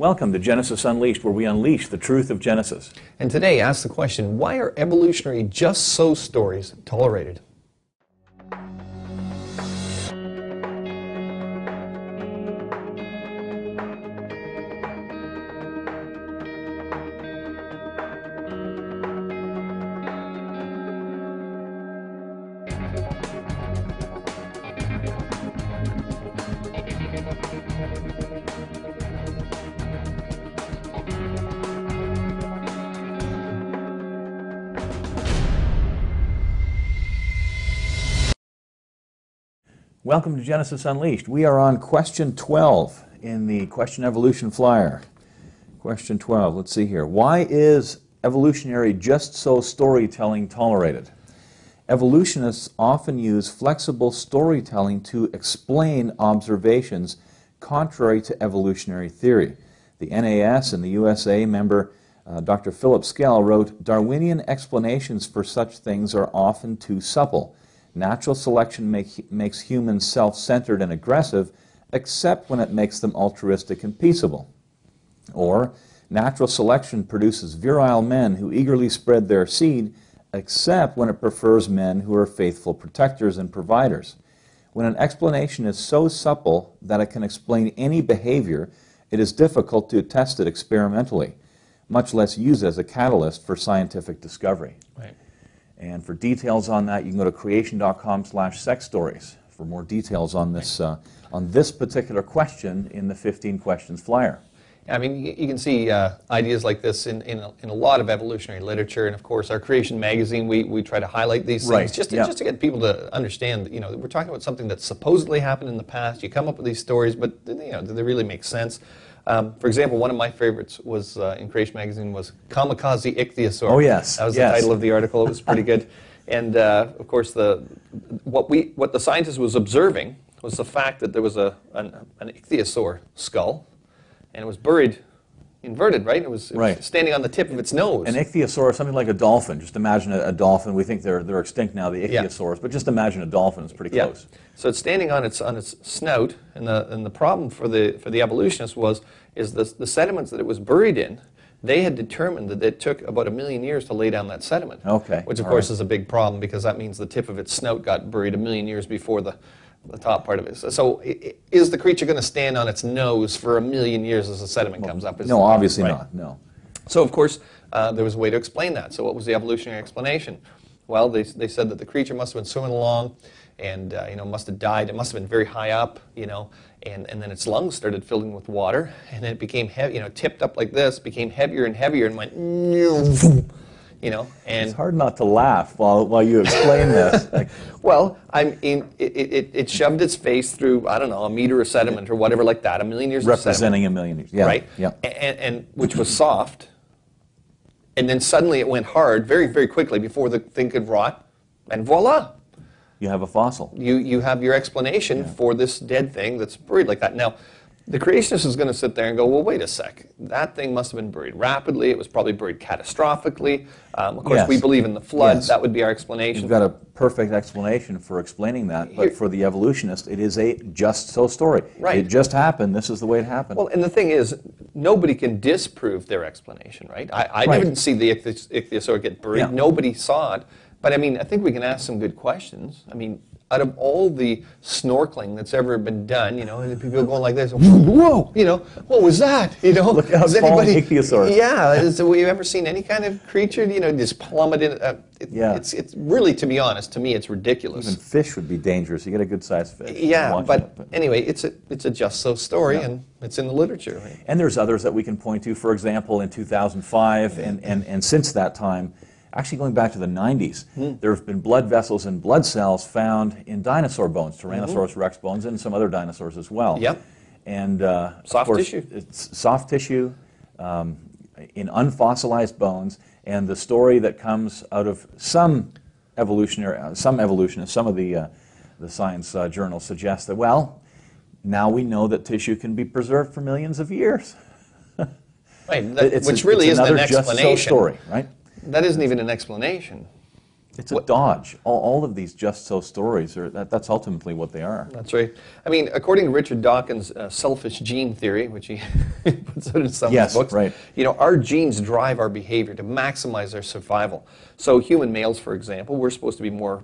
Welcome to Genesis Unleashed, where we unleash the truth of Genesis. And today, ask the question, why are evolutionary just-so stories tolerated? Welcome to Genesis Unleashed. We are on question 12 in the Question Evolution Flyer. Question 12, let's see here. Why is evolutionary just-so storytelling tolerated? Evolutionists often use flexible storytelling to explain observations contrary to evolutionary theory. The NAS and the USA member Dr. Philip Skell wrote, "Darwinian explanations for such things are often too supple. Natural selection makes humans self-centered and aggressive, except when it makes them altruistic and peaceable." Or, natural selection produces virile men who eagerly spread their seed, except when it prefers men who are faithful protectors and providers. When an explanation is so supple that it can explain any behavior, it is difficult to test it experimentally, much less use it as a catalyst for scientific discovery. Right. And for details on that, you can go to creation.com/sex stories for more details on this particular question in the 15 questions flyer. I mean, you can see ideas like this in a lot of evolutionary literature, and of course, our Creation magazine, we try to highlight these things Right. just to get people to understand. You know, we're talking about something that supposedly happened in the past. You come up with these stories, but do they really make sense? For example, one of my favorites was in Creation magazine was Kamikaze Ichthyosaur. Oh yes, that was the title of the article. It was pretty good, and of course, what the scientist was observing was the fact that there was an ichthyosaur skull, and it was buried inverted, right? It was standing on the tip of its nose. An ichthyosaur is something like a dolphin. Just imagine a dolphin. We think they're extinct now, the ichthyosaurs, but just imagine a dolphin. It's pretty close. So it's standing on its snout, and the problem for the evolutionists is the sediments that it was buried in. They had determined that it took about 1 million years to lay down that sediment. Okay. Which of course is a big problem, because that means the tip of its snout got buried 1 million years before the top part of it. So is the creature going to stand on its nose for 1 million years as the sediment comes up? No, obviously not. No. So of course there was a way to explain that. So what was the evolutionary explanation? Well, they said that the creature must have been swimming along, and must have died. It must have been very high up, and then its lungs started filling with water, and then it became heavy. Tipped up like this, became heavier and heavier, and went. And it's hard not to laugh while you explain this. Well, it shoved its face through, I don't know, 1 meter of sediment or whatever like that, 1 million years representing of sediment. 1 million years, yeah. Right? Yeah. And which was soft, and then suddenly it went hard very, very quickly before the thing could rot, and voila! You have a fossil. You have your explanation for this dead thing that's buried like that. Now, the creationist is going to sit there and go, well, wait a sec. That thing must have been buried rapidly. It was probably buried catastrophically. Of course, we believe in the flood. Yes. That would be our explanation. You've got a perfect explanation for explaining that, but for the evolutionist, it is a just-so story. Right. It just happened. This is the way it happened. Well, and the thing is, nobody can disprove their explanation, right? I didn't see the ichthyosaur get buried. Yeah. Nobody saw it. But, I think we can ask some good questions. Out of all the snorkeling that's ever been done, and people going like this, whoa, what was that? Look how small an ichthyosaur. Yeah, have you ever seen any kind of creature, just plummet in? It's really, to be honest, to me, it's ridiculous. Even fish would be dangerous. You get a good-sized fish. Yeah, but anyway, it's a just-so story, and it's in the literature. Right? And there's others that we can point to. For example, in 2005, and since that time, actually going back to the 90s, there have been blood vessels and blood cells found in dinosaur bones, Tyrannosaurus rex bones, and some other dinosaurs as well. Yep. And soft tissue. It's soft tissue in unfossilized bones, and the story that comes out of some evolutionists, some of the science journals suggest that, well, now we know that tissue can be preserved for millions of years. Right, which really isn't an explanation. Just-so story, right? That isn't even an explanation. It's a dodge. All of these just so stories that's ultimately what they are. That's right. I mean, according to Richard Dawkins' selfish gene theory, which he puts out in some of his books, right. Our genes drive our behavior to maximize our survival. So human males, for example, we're supposed to be more,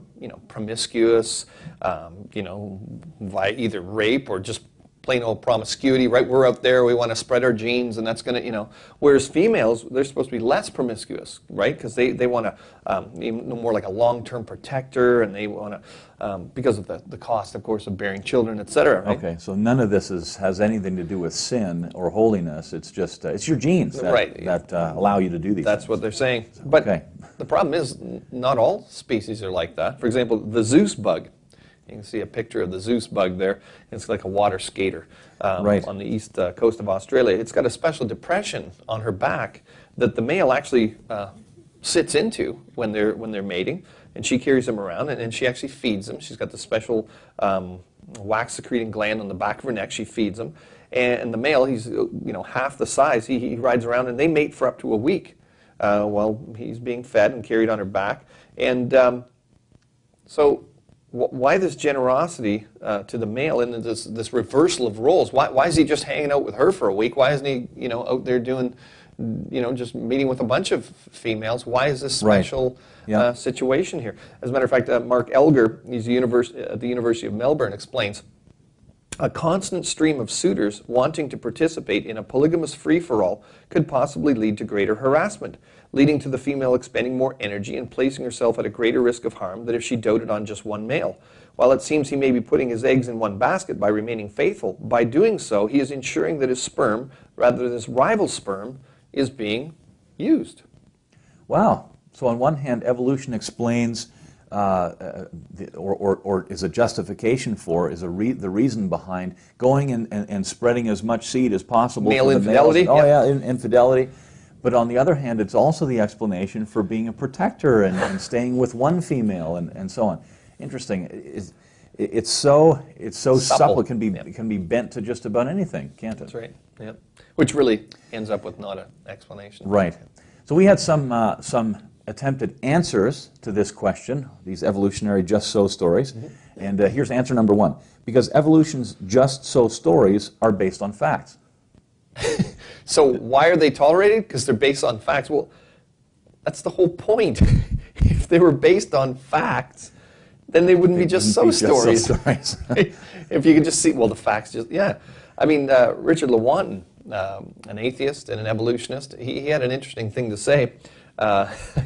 promiscuous, via either rape or just plain old promiscuity, right? We're out there, we want to spread our genes, and that's going to, whereas females, they're supposed to be less promiscuous, right? Because they want to, more like a long-term protector, and they want to, because of the cost, of course, of bearing children, et cetera, right? Okay, so none of this has anything to do with sin or holiness. It's just, it's your genes that allow you to do these That's things. what they're saying. But the problem is, not all species are like that. For example, the Zeus bug. You can see a picture of the Zeus bug there. It's like a water skater on the east coast of Australia. It's got a special depression on her back that the male actually sits into when they're mating, and she carries him around, and she actually feeds him. She's got the special wax-secreting gland on the back of her neck. She feeds him, and the male, he's half the size. He rides around, and they mate for up to a week while he's being fed and carried on her back, and so. Why this generosity to the male and this reversal of roles? Why is he just hanging out with her for a week? Why isn't he out there doing, just meeting with a bunch of females? Why is this special situation here? As a matter of fact, Mark Elger, he's at the University of Melbourne, explains, a constant stream of suitors wanting to participate in a polygamous free-for-all could possibly lead to greater harassment, leading to the female expending more energy and placing herself at a greater risk of harm than if she doted on just one male. While it seems he may be putting his eggs in one basket by remaining faithful, by doing so he is ensuring that his sperm, rather than his rival sperm, is being used. Wow. So on one hand, evolution explains or is a justification for, is the reason behind going and spreading as much seed as possible. Male infidelity. Infidelity. But on the other hand, it's also the explanation for being a protector and staying with one female and so on. Interesting. It's so supple. It can be bent to just about anything, can't it? That's right. Yeah. Which really ends up with not an explanation. Right. So we had some attempted answers to this question, these evolutionary just so stories. And here's answer number one. Because evolution's just so stories are based on facts. So why are they tolerated? Because they're based on facts. Well, that's the whole point. If they were based on facts, then they wouldn't be just so stories. If you could just see, well, the facts just, I mean, Richard Lewontin, an atheist and an evolutionist, he had an interesting thing to say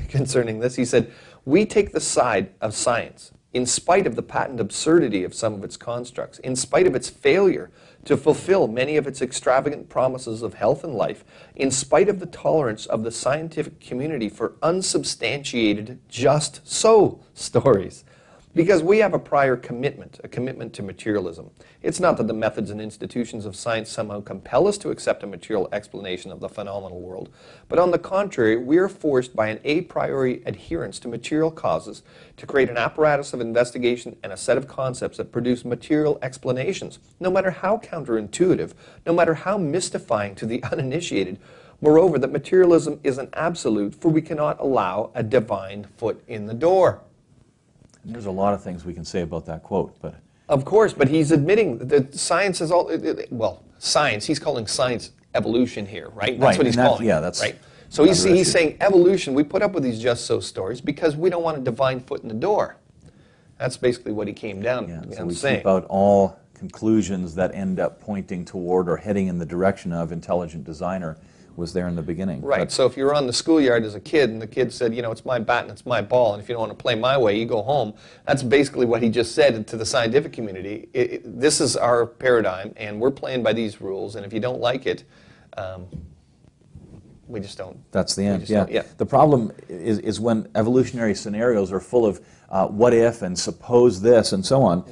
concerning this. He said, we take the side of science in spite of the patent absurdity of some of its constructs, in spite of its failure to fulfill many of its extravagant promises of health and life, in spite of the tolerance of the scientific community for unsubstantiated just so stories. Because we have a prior commitment, a commitment to materialism. It's not that the methods and institutions of science somehow compel us to accept a material explanation of the phenomenal world, but on the contrary, we are forced by an a priori adherence to material causes to create an apparatus of investigation and a set of concepts that produce material explanations, no matter how counterintuitive, no matter how mystifying to the uninitiated. Moreover, that materialism is an absolute, for we cannot allow a divine foot in the door. And there's a lot of things we can say about that quote, but... Of course, but he's admitting that science is all... Well, science, he's calling science evolution here, right? That's what he's calling it, that's right? So he's saying evolution, we put up with these just so stories because we don't want a divine foot in the door. That's basically what he came down so we saying. keep out all conclusions that end up pointing toward or heading in the direction of intelligent designer was there in the beginning. Right, but, so if you were on the schoolyard as a kid and the kid said, it's my bat and it's my ball, and if you don't want to play my way, you go home, that's basically what he just said to the scientific community. This is our paradigm, and we're playing by these rules, and if you don't like it, we just don't. That's the end, yeah. The problem is when evolutionary scenarios are full of what if and suppose this and so on,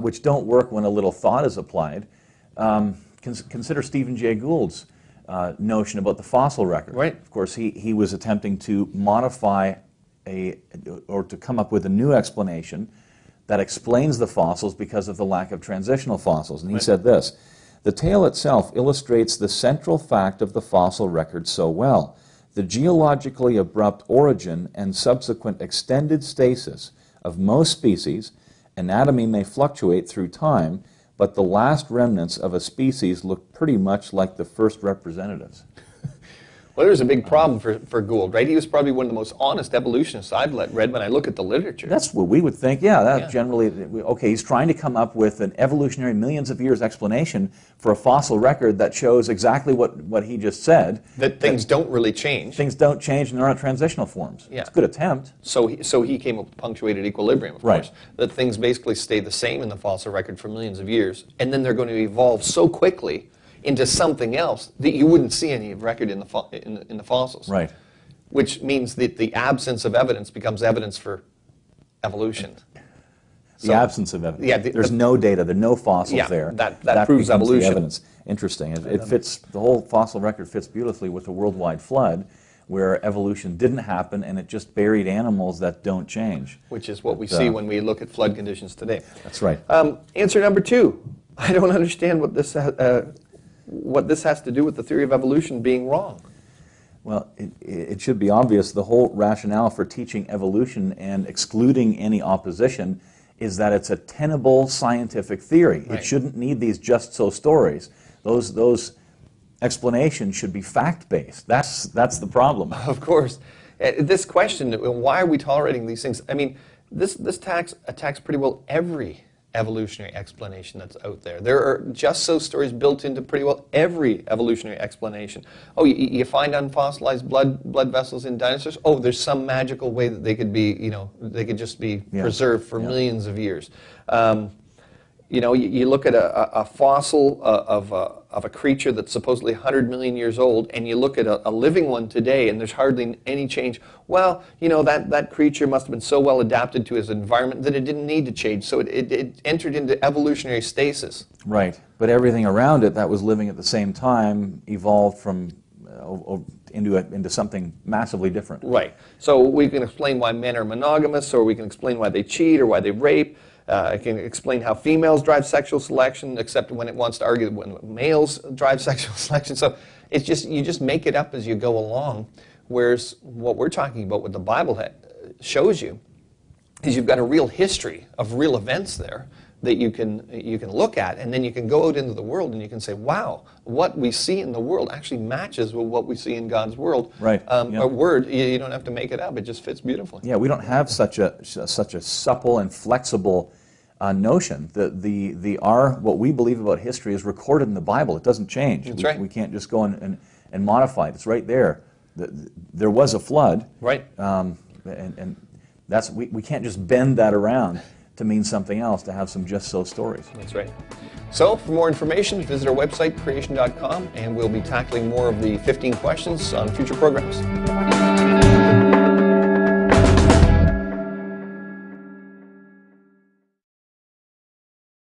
which don't work when a little thought is applied. Consider Stephen Jay Gould's notion about the fossil record. Right. Of course, he was attempting to modify or to come up with a new explanation that explains the fossils because of the lack of transitional fossils. And he said this, the tale itself illustrates the central fact of the fossil record so well. The geologically abrupt origin and subsequent extended stasis of most species, anatomy may fluctuate through time, but the last remnants of a species look pretty much like the first representatives. Well, there's a big problem for Gould, right? He was probably one of the most honest evolutionists I've read when I look at the literature. That's what we would think, generally, okay, he's trying to come up with an evolutionary millions of years explanation for a fossil record that shows exactly what he just said. That things don't really change. Things don't change and they're not transitional forms. Yeah. It's a good attempt. So he came up with punctuated equilibrium, of Right. course. That things basically stay the same in the fossil record for millions of years, and then they're going to evolve so quickly into something else that you wouldn't see any record in the fossils. Right. Which means that the absence of evidence becomes evidence for evolution. The absence of evidence. Yeah, there's no data, there are no fossils there. That proves becomes evolution. The evidence. Interesting. It fits, the whole fossil record fits beautifully with the worldwide flood, where evolution didn't happen and it just buried animals that don't change. Which is what we see when we look at flood conditions today. That's right. Answer number 2. I don't understand what this has to do with the theory of evolution being wrong. Well, it should be obvious. The whole rationale for teaching evolution and excluding any opposition is that it's a tenable scientific theory. Right. It shouldn't need these just-so stories. Those explanations should be fact-based. That's the problem. Of course. This question, why are we tolerating these things? I mean, this attacks pretty well every evolutionary explanation that's out there. There are just-so stories built into pretty well every evolutionary explanation. Oh, you find unfossilized blood vessels in dinosaurs? Oh, there's some magical way that they could be, they could just be preserved for millions of years. You look at a fossil of a creature that's supposedly 100 million years old, and you look at a living one today, and there's hardly any change. Well, that creature must have been so well adapted to its environment that it didn't need to change, so it entered into evolutionary stasis. Right, but everything around it that was living at the same time evolved from into something massively different. Right. So we can explain why men are monogamous, or we can explain why they cheat, or why they rape. I can explain how females drive sexual selection, except when it wants to argue when males drive sexual selection. So it's just, you just make it up as you go along. Whereas what we're talking about, what the Bible shows you, is you've got a real history of real events there that you can look at, and then you can go out into the world and you can say, wow, what we see in the world actually matches with what we see in God's world. Right. A word, you don't have to make it up, it just fits beautifully. Yeah, we don't have such a supple and flexible notion. What we believe about history is recorded in the Bible. It doesn't change. That's right. We can't just go and modify it. It's right there. There was a flood. Right. And that's we can't just bend that around to mean something else, to have some just-so stories. That's right. So, for more information, visit our website, creation.com, and we'll be tackling more of the 15 questions on future programs.